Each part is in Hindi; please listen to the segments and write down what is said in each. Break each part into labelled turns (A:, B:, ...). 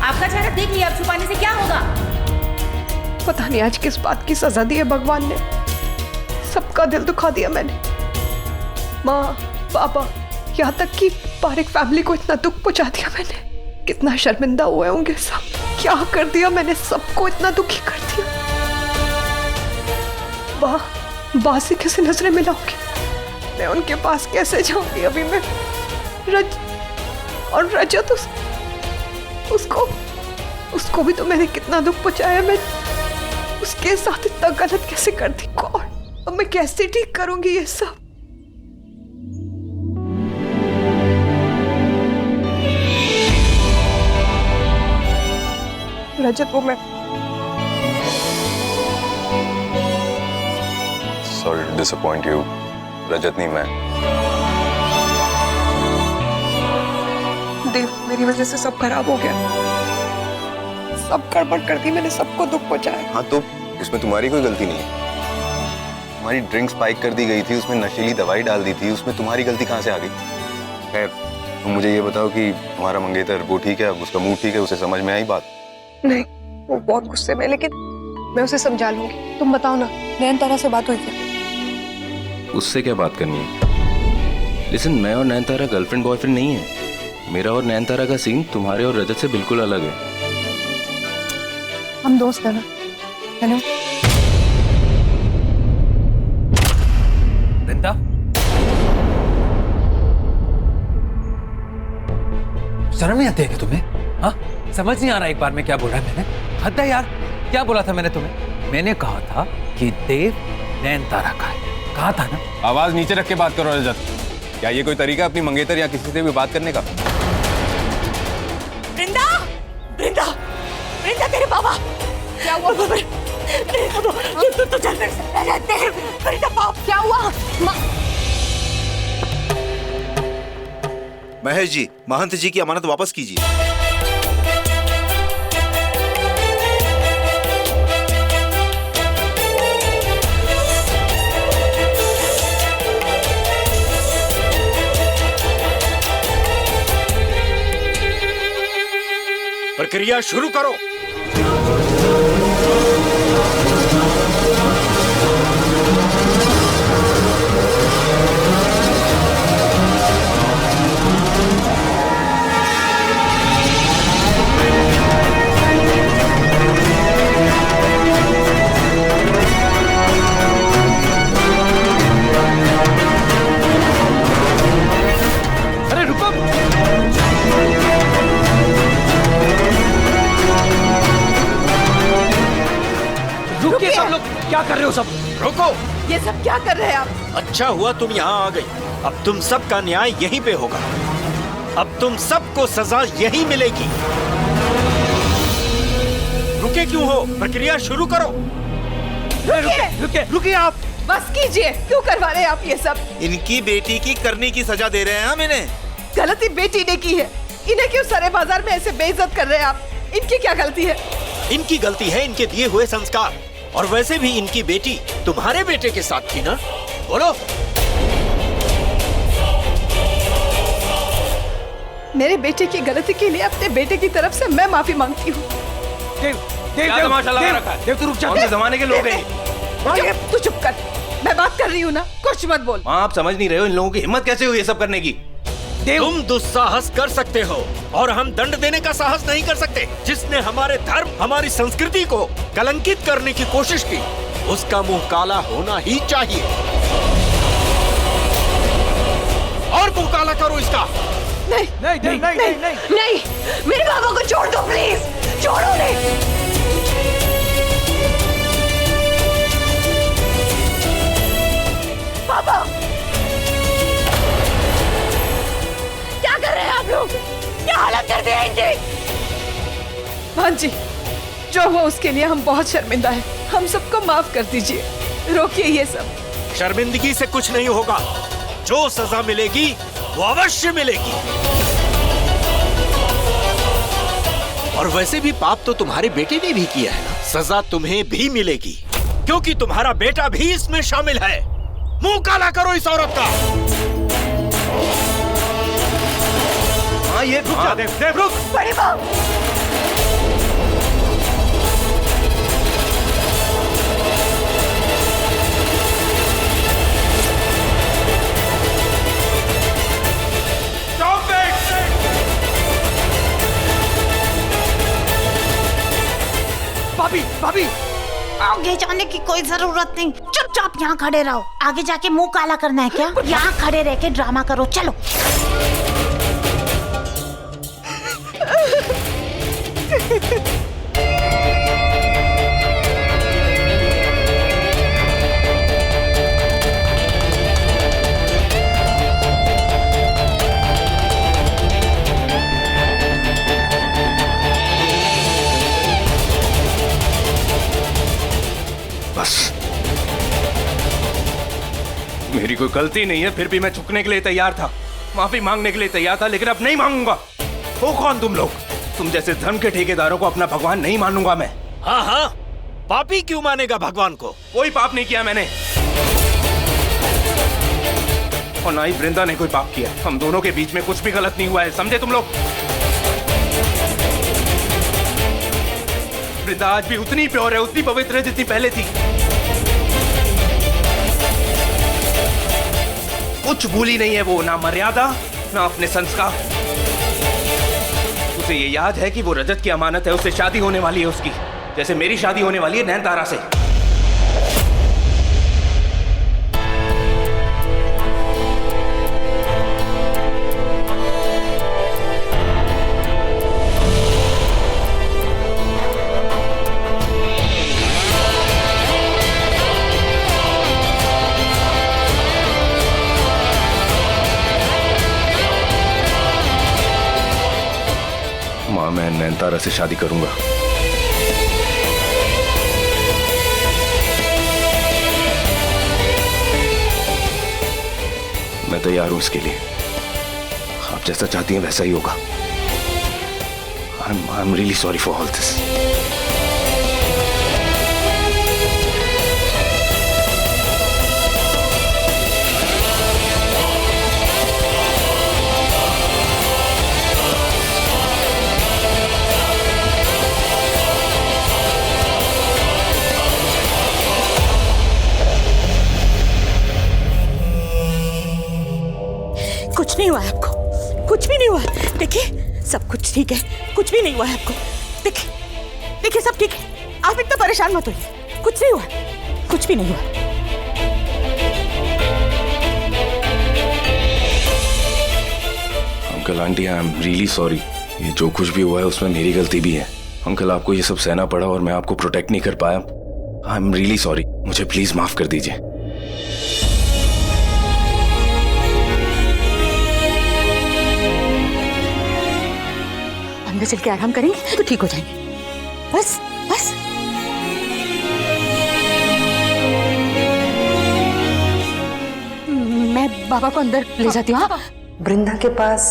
A: आपका चेहरा देख लिया, अब छुपाने से क्या होगा?
B: पता नहीं आज किस बात की सजा दी है भगवान ने। सबका दिल दुखा दिया मैंने। माँ, पापा, यहाँ तक कि पारिक फैमिली को इतना दुख पहुंचा दिया मैंने। कितना शर्मिंदा हुए होंगे सब। क्या कर दिया मैंने, सबको इतना दुखी कर दिया। बा से कैसे नजरें मिलाऊंगी मैं? उनके पास कैसे जाऊंगी अभी मैं? रजत उसको भी तो मैंने कितना दुख पहुंचाया। मैं उसके साथ इतना गलत कैसे कर दी? कौन? अब मैं कैसे ठीक करूंगी ये सब? रजत, वो मैं
C: Sorry to disappoint you. रजत नहीं, मैं।
B: देव, मेरी वजह से सब खराब हो गया। सब गड़बड़ कर दी मैंने, सबको दुख पहुंचाया।
C: हाँ तो उसमें तुम्हारी कोई गलती नहीं है। तुम्हारी ड्रिंक स्पाइक कर दी गई थी, उसमें नशीली दवाई डाल दी थी, उसमें तुम्हारी गलती कहाँ से आ गई? खैर, तुम मुझे ये बताओ कि तुम्हारा मंगेतर वो ठीक है, उसका मूड ठीक है, उसे समझ में आई बात?
B: नहीं, वो बहुत गुस्से में, लेकिन मैं उसे समझा लूंगी। तुम बताओ ना, नयनतारा से बात हुई क्या?
D: उससे क्या बात करनी है? लिसन, मैं और नयनतारा गर्लफ्रेंड बॉयफ्रेंड नहीं है। मेरा और नयनतारा का सीन तुम्हारे और रजत से बिल्कुल अलग है।
B: हम दोस्त हैं ना? हेलो
E: वृंदा, शर्म नहीं आती है क्या तुम्हें? हाँ, समझ नहीं आ रहा एक बार में क्या बोला है मैंने? हद है यार, क्या बोला था मैंने तुम्हें? मैंने कहा था कि देव नयनतारा का है, कहा था ना?
C: आवाज नीचे रख के बात करो रजत। क्या ये कोई तरीका अपनी मंगेतर या किसी से भी बात करने का?
A: वृंदा, वृंदा, वृंदा, तेरे बाबा क्या हुआ? तू चल मेरे से। वृंदा बाप, क्या हुआ?
F: महेश जी, महंत जी की अमानत वापस कीजिए।
G: प्रक्रिया शुरू करो।
E: अरे रुको, रुकिए सब लोग, क्या कर रहे हो सब?
G: रोको।
A: ये सब क्या कर रहे हैं आप?
G: अच्छा हुआ तुम यहाँ आ गई। अब तुम सबका न्याय यहीं पे होगा। अब तुम सबको सजा यहीं मिलेगी। रुके क्यों हो? प्रक्रिया शुरू करो।
E: रुकिए आप।
B: बस कीजिए, क्यों करवा रहे हैं आप ये सब?
F: इनकी बेटी की करने की सजा दे रहे हैं हम इन्हें।
B: गलती बेटी ने की है, इन्हें क्यों सारे बाजार में ऐसे बेइज्जत कर रहे हैं आप? इनकी क्या गलती है?
G: इनकी गलती है इनके दिए हुए संस्कार। और वैसे भी इनकी बेटी तुम्हारे बेटे के साथ थी ना? बोलो।
B: मेरे बेटे की गलती के लिए अपने बेटे की तरफ से मैं माफी मांगती हूँ।
D: देव, तू रुक जा। कौन से जमाने के लोग हैं?
B: तू चुप कर, मैं बात कर रही हूँ ना, कुछ मत बोल।
D: माँ, आप समझ नहीं रहे हो, इन लोगों की हिम्मत कैसे हुई ये सब करने की?
G: तुम दुस्साहस कर सकते हो और हम दंड देने का साहस नहीं कर सकते। जिसने हमारे धर्म, हमारी संस्कृति को कलंकित करने की कोशिश की, उसका मुंह काला होना ही चाहिए। और मुंह काला करो इसका।
B: नहीं नहीं नहीं नहीं नहीं, नहीं, नहीं। मेरे बाबा को छोड़ दो प्लीज, छोड़ो नहीं। पापा, क्या कर रहे हैं आप लोग? क्या हालत कर दी है इनकी? भान जी, जो हुआ उसके लिए हम बहुत शर्मिंदा हैं। हम सबको माफ कर दीजिए, रोकिए ये सब।
G: शर्मिंदगी से कुछ नहीं होगा। जो सजा मिलेगी वो अवश्य मिलेगी। और वैसे भी पाप तो तुम्हारे बेटे ने भी किया है ना। सजा तुम्हें भी मिलेगी, क्योंकि तुम्हारा बेटा भी इसमें शामिल है। मुंह काला करो इस औरत का।
F: हाँ, ये रुक जा।
G: देव, रुक।
B: बड़ी बात।
E: भाभी भाभी
H: आगे जाने की कोई जरूरत नहीं, चुपचाप यहाँ खड़े रहो। आगे जाके मुंह काला करना है क्या? यहाँ खड़े रह के ड्रामा करो, चलो।
D: बस मेरी कोई गलती नहीं है, फिर भी मैं झुकने के लिए तैयार था, माफी मांगने के लिए तैयार था, लेकिन अब नहीं मांगूंगा। हो कौन तुम लोग? तुम जैसे धर्म के ठेकेदारों को अपना भगवान नहीं मानूंगा मैं।
G: हाँ हाँ, पापी क्यों मानेगा भगवान को?
D: कोई पाप नहीं किया मैंने, और ना ही वृंदा ने कोई पाप किया। हम दोनों के बीच में कुछ भी गलत नहीं हुआ है, समझे तुम लोग? वृंदा आज भी उतनी प्योर है, उतनी पवित्र है जितनी पहले थी। कुछ भूली नहीं है वो, ना मर्यादा ना अपने संस्कार। उसे ये याद है कि वो रजत की अमानत है, उससे शादी होने वाली है उसकी, जैसे मेरी शादी होने वाली है नैनतारा से। मां, मैं नैनतारा से शादी करूंगा। मैं तैयार हूं इसके लिए। आप जैसा चाहती हैं वैसा ही होगा। I'm really sorry for all this.
A: कुछ नहीं हुआ है आपको, कुछ भी नहीं हुआ है। देखिए सब कुछ ठीक है, कुछ भी नहीं हुआ है आपको। देखिए देखिए सब ठीक है, आप इतना परेशान मत होइए, कुछ नहीं हुआ, कुछ भी नहीं हुआ।
D: Uncle aunty, I am really sorry. ये जो कुछ भी हुआ है उसमें मेरी गलती भी है। अंकल, आपको ये सब सहना पड़ा और मैं आपको प्रोटेक्ट नहीं कर पाया। आई एम रियली सॉरी, मुझे प्लीज माफ कर दीजिए।
A: अंदर चल के आराम करेंगे तो ठीक हो जाएंगे। बस बस। मैं बाबा को अंदर ले जाती हूँ। हाँ?
I: वृंदा के पास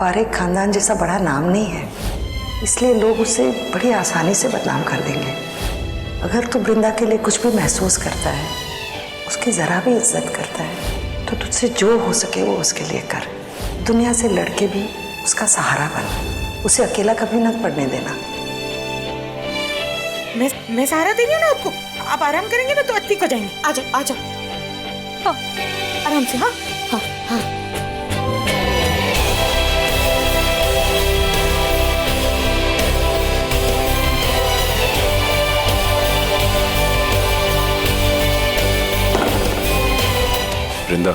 I: पारेख खानदान जैसा बड़ा नाम नहीं है, इसलिए लोग उसे बड़ी आसानी से बदनाम कर देंगे। अगर तू वृंदा के लिए कुछ भी महसूस करता है, उसकी जरा भी इज्जत करता है, तो तुझसे जो हो सके वो उसके लिए कर। दुनिया से लड़के भी उसका सहारा बन, उसे अकेला कभी न पड़ने देना।
A: मैं सहारा दे रही हूँ ना आपको, आप आराम करेंगे ना तो ठीक हो जाएंगे। आ जाओ आ जाओ। हाँ आराम से। हाँ हाँ हाँ।
C: वृंदा,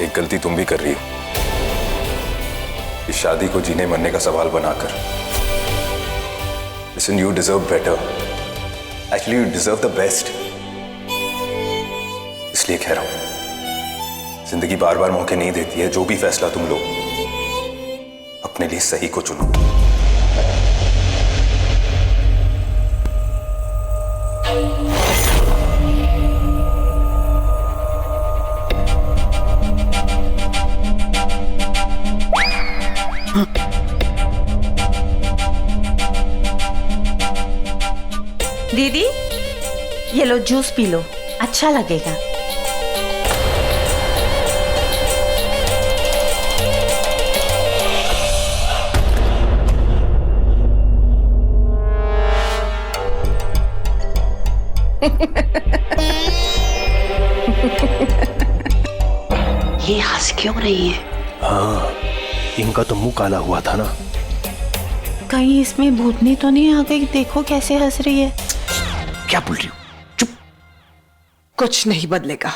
C: एक गलती तुम भी कर रही हो, इस शादी को जीने मरने का सवाल बनाकर। Listen, you deserve better. Actually, you deserve the best. इसलिए कह रहा हूं, जिंदगी बार बार मौके नहीं देती है। जो भी फैसला तुम लो, अपने लिए सही को चुनो।
H: दीदी, ये लो जूस पी लो, अच्छा लगेगा।
I: ये हंस क्यों रही है?
D: हाँ, इनका तो मुंह काला हुआ था ना।
H: कहीं इसमें भूतनी तो नहीं आ गई? देखो कैसे हंस रही है।
D: क्या बोल रही हो?
B: कुछ नहीं बदलेगा,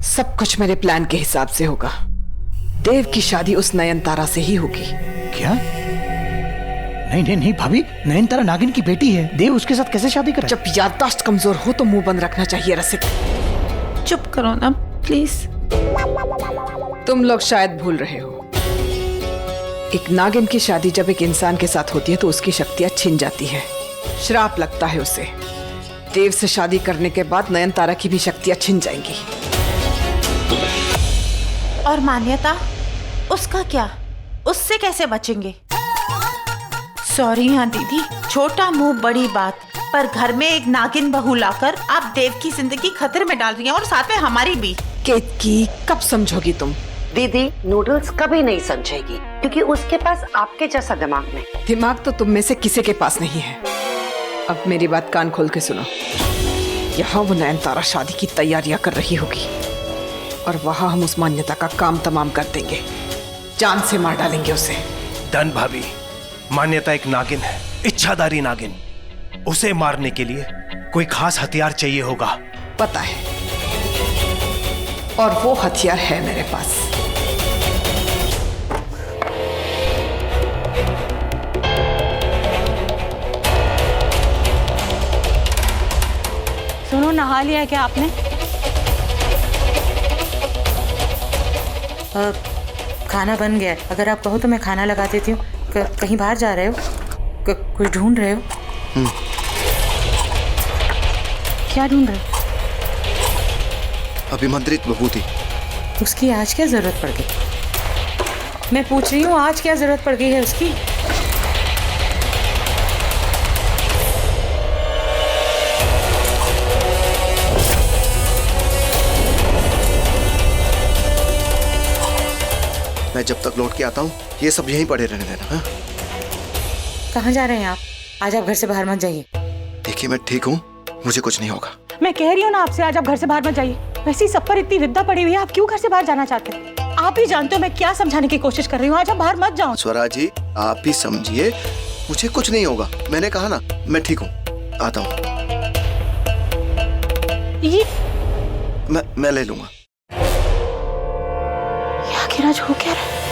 B: सब कुछ मेरे प्लान के हिसाब से होगा। देव की शादी उस नयनतारा से ही होगी।
J: क्या? नहीं नहीं नहीं भाभी, नयनतारा नागिन की बेटी है, देव उसके साथ कैसे शादी करे?
B: जब याददाश्त कमजोर हो तो मुंह बंद रखना चाहिए रसिक।
H: चुप करो ना प्लीज।
B: तुम लोग शायद भूल रहे हो, एक नागिन की शादी जब एक इंसान के साथ होती है तो उसकी शक्तियां छिन जाती है, श्राप लगता है उसे। देव से शादी करने के बाद नयनतारा की भी शक्तियां छिन जाएंगी।
H: और मान्यता, उसका क्या? उससे कैसे बचेंगे? सॉरी हाँ दीदी, छोटा मुंह बड़ी बात, पर घर में एक नागिन बहू लाकर आप देव की जिंदगी खतरे में डाल रही हैं और साथ में हमारी भी।
B: केतकी, कब समझोगी तुम?
I: दीदी नूडल्स कभी नहीं समझेगी क्योंकि उसके पास आपके जैसा दिमाग नहीं।
B: दिमाग तो तुम में से किसी के पास नहीं है। अब मेरी बात कान खोल के सुनो। यहाँ वो नयनतारा शादी की तैयारियां कर रही होगी और वहां हम उस मान्यता का काम तमाम कर देंगे, जान से मार डालेंगे उसे।
D: धन भाभी, मान्यता एक नागिन है, इच्छाधारी नागिन। उसे मारने के लिए कोई खास हथियार चाहिए होगा।
B: पता है, और वो हथियार है मेरे पास।
A: सुनो, नहा लिया है क्या आपने? खाना बन गया है, अगर आप कहो तो मैं खाना लगा देती हूँ। कहीं बाहर जा रहे हो? कुछ ढूंढ रहे हो? क्या ढूंढ रहे हो?
F: अभिमंत्रित विभूति।
A: उसकी आज क्या जरूरत पड़ गई? मैं पूछ रही हूँ, आज क्या जरूरत पड़ गई है उसकी?
F: मैं जब तक लौट के आता हूँ ये सब यहीं पड़े रहने देना। हाँ?
A: कहाँ जा रहे हैं आप? आज आप घर से बाहर मत जाइए।
F: देखिए मैं ठीक हूँ, मुझे कुछ नहीं होगा।
A: मैं कह रही हूँ ना आपसे, आज आप घर से बाहर मत जाइए। वैसे ही सब पर इतनी विद्या पड़ी हुई है, आप क्यों घर से बाहर जाना चाहते हैं? आप ही जानते हो मैं क्या समझाने की कोशिश कर रही हूँ। आज आप बाहर मत जाओ।
F: स्वरा जी आप ही समझिए, मुझे कुछ नहीं होगा। मैंने कहा ना मैं ठीक हूँ, आता हूँ।
A: ये
F: मैं ले लूंगा।
A: आखिर आज हो क्या रहा है?